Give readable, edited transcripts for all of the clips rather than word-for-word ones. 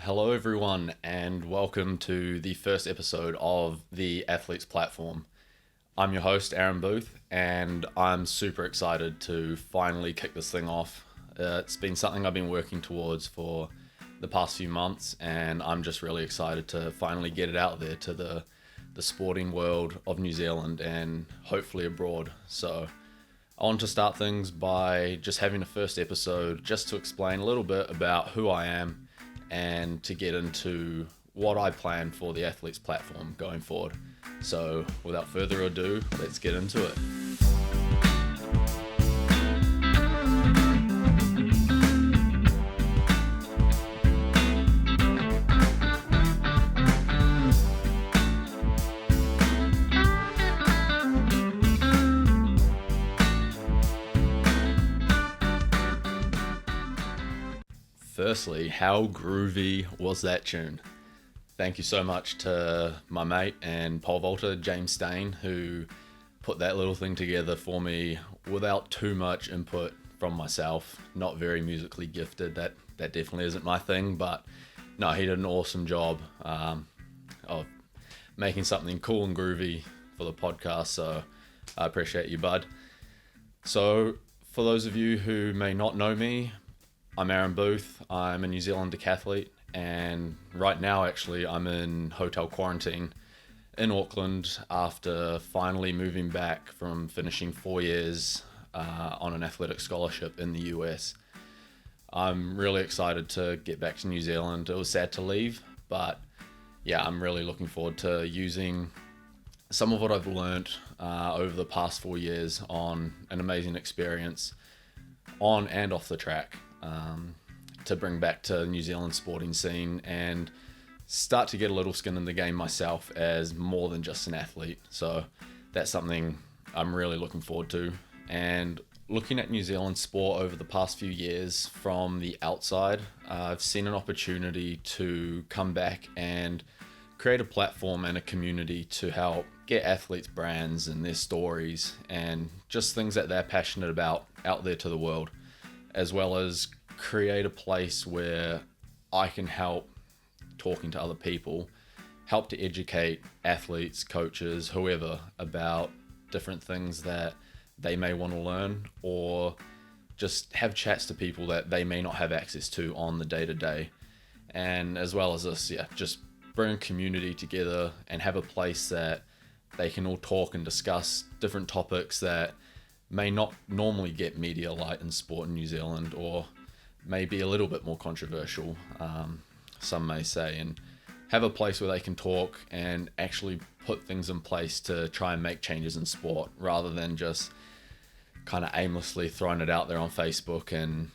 Hello, everyone, and welcome to the first episode of the Athletes Platform. I'm your host, Aaron Booth, and I'm super excited to finally kick this thing off. It's been something I've been working towards for the past few months, and I'm just really excited to finally get it out there to the sporting world of New Zealand and hopefully abroad. So I want to start things by just having a first episode just to explain a little bit about who I am and to get into what I plan for the Athletes Platform going forward. So without further ado, let's get into it. Firstly, how groovy was that tune? Thank you so much to my mate and pole vaulter, James Stain, who put that little thing together for me without too much input from myself. Not very musically gifted, that definitely isn't my thing, but no, he did an awesome job of making something cool and groovy for the podcast, so I appreciate you, bud. So, for those of you who may not know me, I'm Aaron Booth. I'm a New Zealand decathlete, and right now, actually, I'm in hotel quarantine in Auckland after finally moving back from finishing 4 years on an athletic scholarship in the US. I'm really excited to get back to New Zealand. It was sad to leave, but yeah, I'm really looking forward to using some of what I've learned over the past 4 years on an amazing experience on and off the track. To bring back to New Zealand sporting scene and start to get a little skin in the game myself as more than just an athlete. So that's something I'm really looking forward to. And looking at New Zealand sport over the past few years from the outside, I've seen an opportunity to come back and create a platform and a community to help get athletes' brands and their stories and just things that they're passionate about out there to the world, as well as create a place where I can help talking to other people, help to educate athletes, coaches, whoever about different things that they may want to learn, or just have chats to people that they may not have access to on the day-to-day. And as well as this, just bring a community together and have a place that they can all talk and discuss different topics that may not normally get media light in sport in New Zealand, or may be a little bit more controversial, some may say, and have a place where they can talk and actually put things in place to try and make changes in sport, rather than just kind of aimlessly throwing it out there on Facebook. And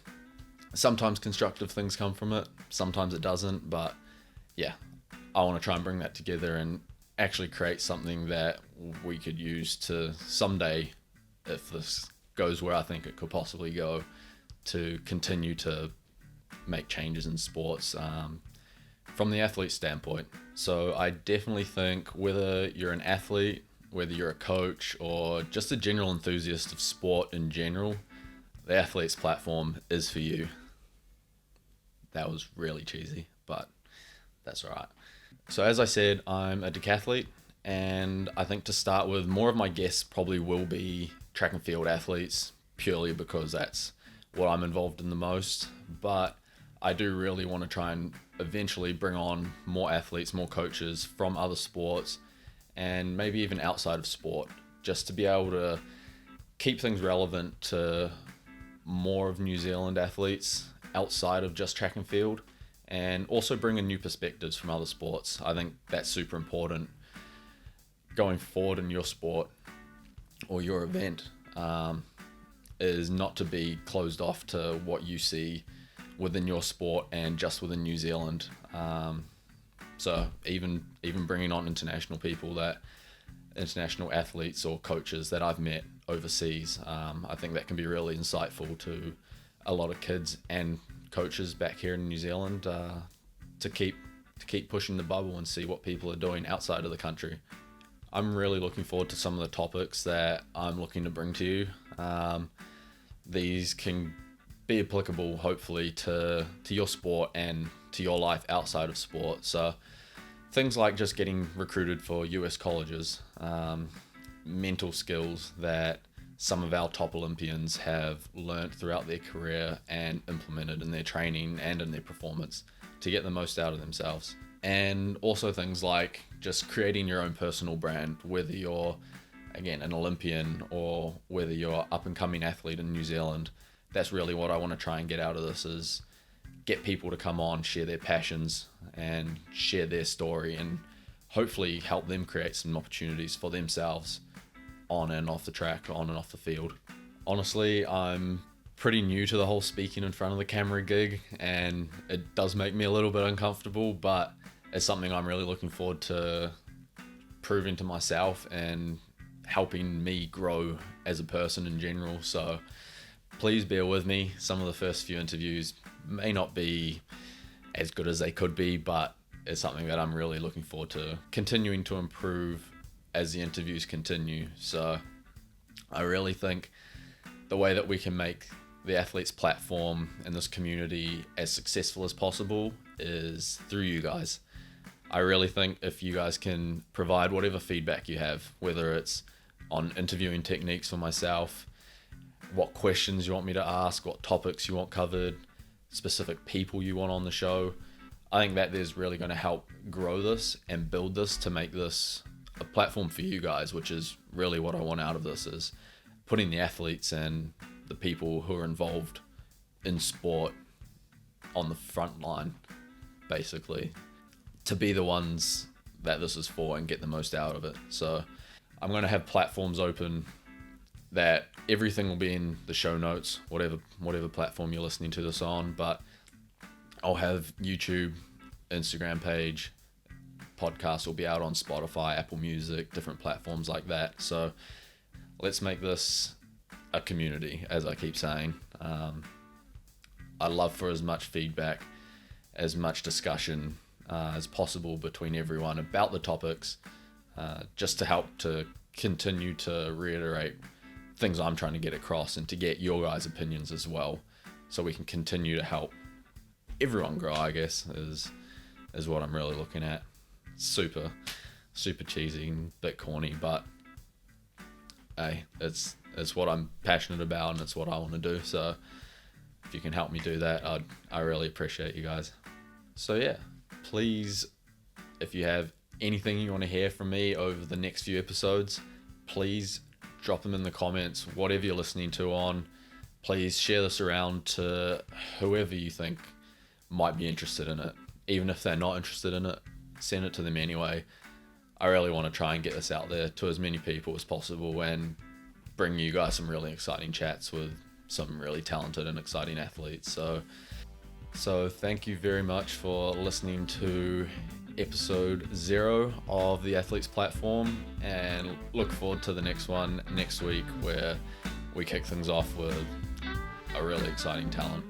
sometimes constructive things come from it, sometimes it doesn't, but yeah, I want to try and bring that together and actually create something that we could use to someday, if this goes where I think it could possibly go, to continue to make changes in sports from the athlete standpoint. So I definitely think whether you're an athlete, whether you're a coach, or just a general enthusiast of sport in general, the Athletes Platform is for you. That was really cheesy, but that's all right. So as I said, I'm a decathlete, and I think to start with, more of my guests probably will be track and field athletes, purely because that's what I'm involved in the most. But I do really want to try and eventually bring on more athletes, more coaches from other sports, and maybe even outside of sport, just to be able to keep things relevant to more of New Zealand athletes outside of just track and field, and also bring in new perspectives from other sports. I think that's super important going forward in your sport or your event, is not to be closed off to what you see within your sport and just within New Zealand. So even bringing on international athletes or coaches that I've met overseas, I think that can be really insightful to a lot of kids and coaches back here in New Zealand, to keep pushing the bubble and see what people are doing outside of the country. I'm really looking forward to some of the topics that I'm looking to bring to you. These can be applicable, hopefully, to your sport and to your life outside of sport. So things like just getting recruited for US colleges, mental skills that some of our top Olympians have learnt throughout their career and implemented in their training and in their performance to get the most out of themselves. And also things like just creating your own personal brand, whether you're, again, an Olympian or whether you're up and coming athlete in New Zealand. That's really what I want to try and get out of this, is get people to come on, share their passions and share their story, and hopefully help them create some opportunities for themselves on and off the track, on and off the field. Honestly, I'm pretty new to the whole speaking in front of the camera gig, and it does make me a little bit uncomfortable, but it's something I'm really looking forward to proving to myself and helping me grow as a person in general. So please bear with me. Some of the first few interviews may not be as good as they could be, but it's something that I'm really looking forward to continuing to improve as the interviews continue. So I really think the way that we can make the Athletes platform and this community as successful as possible is through you guys. I really think if you guys can provide whatever feedback you have, whether it's on interviewing techniques for myself, what questions you want me to ask, what topics you want covered, specific people you want on the show, I think that is really going to help grow this and build this to make this a platform for you guys, which is really what I want out of this, is putting the athletes and the people who are involved in sport on the front line, basically, to be the ones that this is for and get the most out of it. So I'm going to have platforms open that everything will be in the show notes, whatever platform you're listening to this on, but I'll have YouTube, Instagram page, podcast will be out on Spotify, Apple Music, different platforms like that. So let's make this a community, as I keep saying. I love for as much feedback, as much discussion as possible between everyone about the topics, just to help to continue to reiterate things I'm trying to get across and to get your guys' opinions as well, so we can continue to help everyone grow, I guess, is what I'm really looking at. Super cheesy and a bit corny, but hey, it's what I'm passionate about and it's what I want to do. So if you can help me do that, I really appreciate you guys. So yeah, please, if you have anything you want to hear from me over the next few episodes, please drop them in the comments. Whatever you're listening to on, please share this around to whoever you think might be interested in it. Even if they're not interested in it, send it to them anyway. I really want to try and get this out there to as many people as possible and bring you guys some really exciting chats with some really talented and exciting athletes. So thank you very much for listening to episode 0 of the Athletes platform, and look forward to the next one next week, where we kick things off with a really exciting talent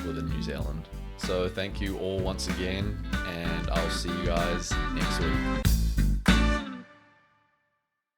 within New Zealand. So thank you all once again, and I'll see you guys next week.